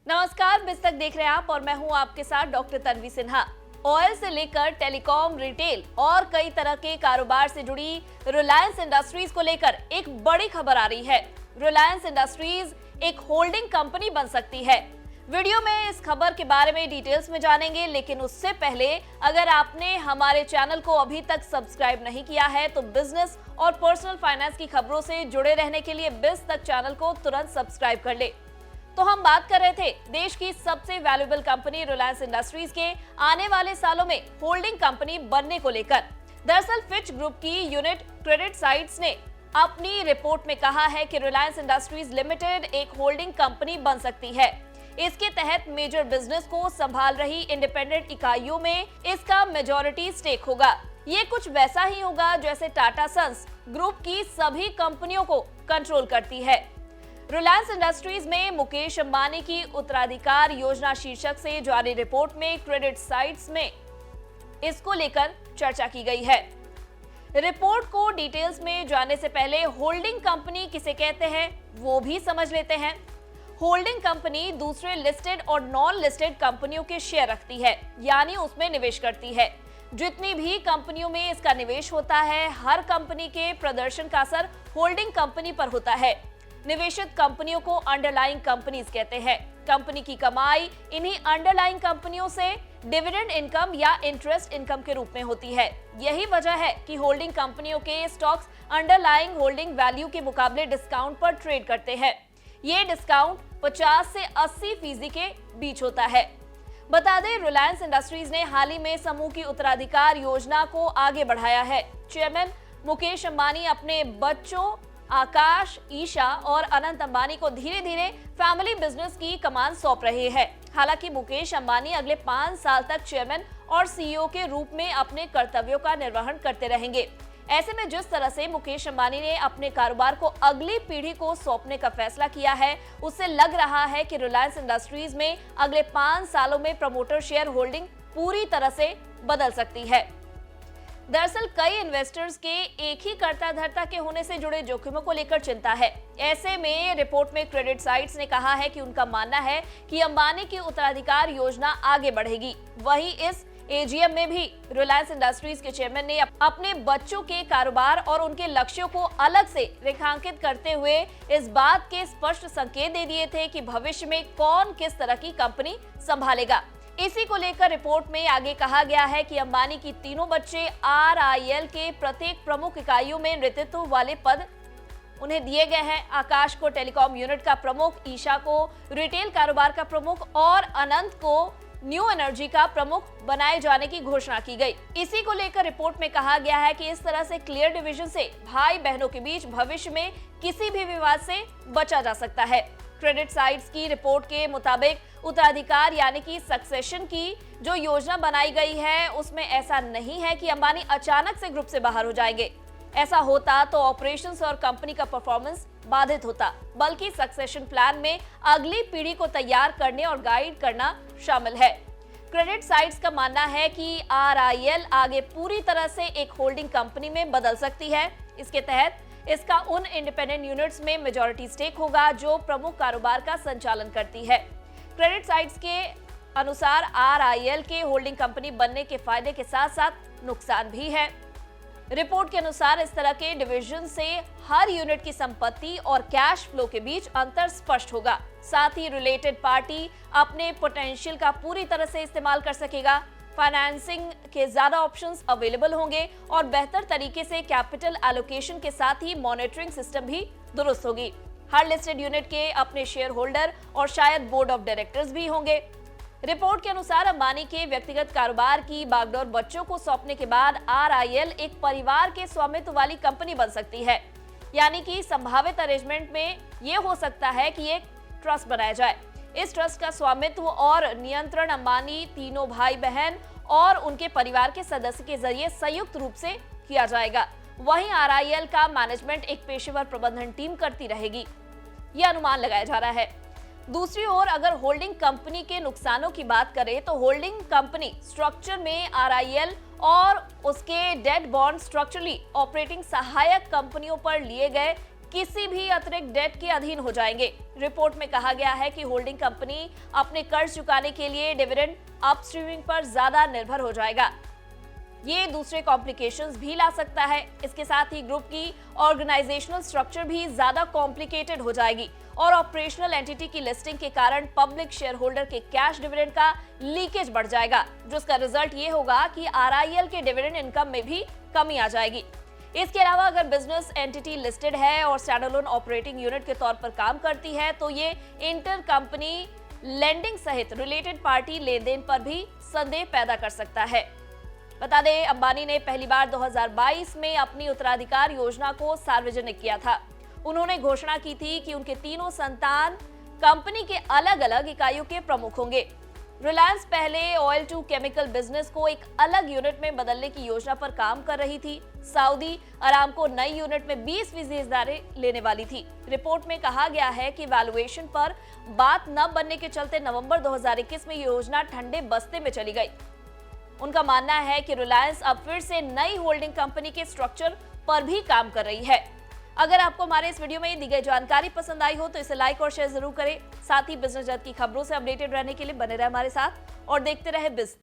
नमस्कार, बिज तक देख रहे हैं आप और मैं हूं आपके साथ डॉक्टर तन्वी सिन्हा। ऑयल से लेकर टेलीकॉम, रिटेल और कई तरह के कारोबार से जुड़ी रिलायंस इंडस्ट्रीज को लेकर एक बड़ी खबर आ रही है। रिलायंस इंडस्ट्रीज एक होल्डिंग कंपनी बन सकती है। वीडियो में इस खबर के बारे में डिटेल्स में जानेंगे, लेकिन उससे पहले अगर आपने हमारे चैनल को अभी तक सब्सक्राइब नहीं किया है तो बिजनेस और पर्सनल फाइनेंस की खबरों से जुड़े रहने के लिए बिज तक चैनल को तुरंत सब्सक्राइब कर ले। तो हम बात कर रहे थे देश की सबसे वैल्यूएबल कंपनी रिलायंस इंडस्ट्रीज के आने वाले सालों में होल्डिंग कंपनी बनने को लेकर। दरअसल फिच ग्रुप की यूनिट क्रेडिट साइट्स ने अपनी रिपोर्ट में कहा है कि रिलायंस इंडस्ट्रीज लिमिटेड एक होल्डिंग कंपनी बन सकती है। इसके तहत मेजर बिजनेस को संभाल रही इंडिपेंडेंट इकाइयों में इसका मेजॉरिटी स्टेक होगा। ये कुछ वैसा ही होगा जैसे टाटा सन्स ग्रुप की सभी कंपनियों को कंट्रोल करती है। रिलायंस इंडस्ट्रीज में मुकेश अंबानी की उत्तराधिकार योजना शीर्षक से जारी रिपोर्ट में क्रेडिट साइट्स में इसको लेकर चर्चा की गई है। रिपोर्ट को डिटेल्स में जानने से पहले होल्डिंग कंपनी किसे कहते हैं वो भी समझ लेते हैं। होल्डिंग कंपनी दूसरे लिस्टेड और नॉन लिस्टेड कंपनियों के शेयर रखती है, यानी उसमें निवेश करती है। जितनी भी कंपनियों में इसका निवेश होता है, हर कंपनी के प्रदर्शन का असर होल्डिंग कंपनी पर होता है। निवेशित कंपनियों को अंडरलाइंग कंपनीज कहते हैं। कंपनी की कमाई इन्हीं अंडरलाइंग कंपनियों से डिविडेंड इनकम या इंटरेस्ट इनकम के रूप में होती है। यही वजह है कि होल्डिंग कंपनियों के स्टॉक्स अंडरलाइंग होल्डिंग वैल्यू के मुकाबले डिस्काउंट पर ट्रेड करते हैं। ये डिस्काउंट 50 से 80% के बीच होता है। बता दें, रिलायंस इंडस्ट्रीज ने हाल ही में समूह की उत्तराधिकार योजना को आगे बढ़ाया है। चेयरमैन मुकेश अंबानी अपने बच्चों आकाश, ईशा और अनंत अंबानी को धीरे धीरे फैमिली बिजनेस की कमान सौंप रहे हैं। हालांकि मुकेश अंबानी अगले 5 साल तक चेयरमैन और सीईओ के रूप में अपने कर्तव्यों का निर्वहन करते रहेंगे। ऐसे में जिस तरह से मुकेश अंबानी ने अपने कारोबार को अगली पीढ़ी को सौंपने का फैसला किया है, उससे लग रहा है कि रिलायंस इंडस्ट्रीज में अगले 5 सालों में प्रमोटर शेयर होल्डिंग पूरी तरह से बदल सकती है। दरअसल कई इन्वेस्टर्स के एक ही कर्ता धर्ता के होने से जुड़े जोखिमों को लेकर चिंता है। ऐसे में रिपोर्ट में क्रेडिट साइट्स ने कहा है कि उनका मानना है कि अंबानी की उत्तराधिकार योजना आगे बढ़ेगी। वहीं इस एजीएम में भी रिलायंस इंडस्ट्रीज के चेयरमैन ने अपने बच्चों के कारोबार और उनके लक्ष्यों को अलग से रेखांकित करते हुए इस बात के स्पष्ट संकेत दे दिए थे कि भविष्य में कौन किस तरह की कंपनी संभालेगा। इसी को लेकर रिपोर्ट में आगे कहा गया है कि अंबानी की तीनों बच्चे आरआईएल के प्रत्येक प्रमुख इकाइयों में नेतृत्व वाले पद उन्हें दिए गए हैं। आकाश को टेलीकॉम यूनिट का प्रमुख, ईशा को रिटेल कारोबार का प्रमुख और अनंत को न्यू एनर्जी का प्रमुख बनाए जाने की घोषणा की गई। इसी को लेकर रिपोर्ट में कहा गया है कि इस तरह से क्लियर डिवीजन से भाई बहनों के बीच भविष्य में किसी भी विवाद से बचा जा सकता है। क्रेडिट साइट्स की रिपोर्ट के मुताबिक उत्तराधिकार यानी कि सक्सेशन की जो योजना बनाई गई है, उसमें ऐसा नहीं है कि अंबानी अचानक से ग्रुप से बाहर हो जाएंगे। ऐसा होता तो ऑपरेशंस और कंपनी का परफॉर्मेंस बाधित होता, बल्कि सक्सेशन प्लान में अगली पीढ़ी को तैयार करने और गाइड करना शामिल है। क्रेडिट साइट्स का मानना है कि आरआईएल आगे पूरी तरह से एक होल्डिंग कंपनी में बदल सकती है। इसके तहत इसका उन इंडिपेंडेंट यूनिट्स में मेजॉरिटी स्टेक होगा जो प्रमुख कारोबार का संचालन करती है। क्रेडिट साइट्स के अनुसार आरआईएल के होल्डिंग कंपनी बनने के फायदे के साथ साथ नुकसान भी है। रिपोर्ट के अनुसार इस तरह के डिवीजन से हर यूनिट की संपत्ति और कैश फ्लो के बीच अंतर स्पष्ट होगा। साथ ही रिलेटेड पार्टी अपने पोटेंशियल का पूरी तरह से इस्तेमाल कर सकेगा। फाइनेंसिंग के ज्यादा ऑप्शंस अवेलेबल होंगे और बेहतर तरीके से कैपिटल एलोकेशन के साथ ही मॉनिटरिंग सिस्टम भी दुरुस्त होगी। हर लिस्टेड यूनिट के अपने शेयर होल्डर और शायद बोर्ड ऑफ डायरेक्टर्स भी होंगे। रिपोर्ट के अनुसार अंबानी के व्यक्तिगत कारोबार की बागडोर बच्चों को सौंपने के बाद आरआईएल एक परिवार के स्वामित्व वाली कंपनी बन सकती है। यानी कि संभावित अरेंजमेंट में यह हो सकता है कि एक ट्रस्ट बनाया जाए। इस ट्रस्ट का स्वामित्व और नियंत्रण अंबानी तीनों भाई बहन और उनके परिवार के सदस्य के जरिए संयुक्त रूप से किया जाएगा। वहीं आरआईएल का मैनेजमेंट एक पेशेवर प्रबंधन टीम करती रहेगी, यह अनुमान लगाया जा रहा है। दूसरी ओर अगर होल्डिंग कंपनी के नुकसानों की बात करें तो होल्डिंग कंपनी स्ट्रक्चर में आरआईएल और उसके डेट बॉन्ड स्ट्रक्चरली ऑपरेटिंग सहायक कंपनियों पर लिए गए किसी भी अतिरिक्त डेट के अधीन हो जाएंगे। रिपोर्ट में कहा गया है कि होल्डिंग कंपनी अपने कर्ज चुकाने के लिए डिविडेंड अपस्ट्रीमिंग पर ज्यादा निर्भर हो जाएगा। ये दूसरे कॉम्प्लिकेशंस भी ला सकता है। इसके साथ ही ग्रुप की ऑर्गेनाइजेशनल स्ट्रक्चर भी ज्यादा कॉम्प्लिकेटेड हो जाएगी और ऑपरेशनल एंटिटी की लिस्टिंग के कारण पब्लिक शेयर होल्डर के कैश डिविडेंड का लीकेज बढ़ जाएगा, जिसका रिजल्ट ये होगा कि आरआईएल के डिविडेंड इनकम में भी कमी आ जाएगी। इसके अलावा अगर बिजनेस एंटिटी लिस्टेड है और स्टैंडअलोन ऑपरेटिंग यूनिट के तौर पर काम करती है तो ये इंटर कंपनी लेंडिंग सहित रिलेटेड पार्टी लेनदेन पर भी संदेह पैदा कर सकता है। बता दें, अंबानी ने पहली बार 2022 में अपनी उत्तराधिकार योजना को सार्वजनिक किया था। उन्होंने घोषणा की थी कि उनके तीनों संतान कंपनी के अलग अलग इकाइयों के प्रमुख होंगे। रिलायंस पहले ऑयल टू केमिकल बिजनेस को एक अलग यूनिट में बदलने की योजना पर काम कर रही थी। सऊदी अरामको नई यूनिट में 20% हिस्सेदारी लेने वाली थी। रिपोर्ट में कहा गया है कि वैल्यूएशन पर बात न बनने के चलते नवंबर 2021 में योजना ठंडे बस्ते में चली गई। उनका मानना है कि रिलायंस अब फिर से नई होल्डिंग कंपनी के स्ट्रक्चर पर भी काम कर रही है। अगर आपको हमारे इस वीडियो में दी गई जानकारी पसंद आई हो तो इसे लाइक और शेयर जरूर करें। साथ ही बिजनेस जगत की खबरों से अपडेटेड रहने के लिए बने रहे हमारे साथ और देखते रहे बिज़।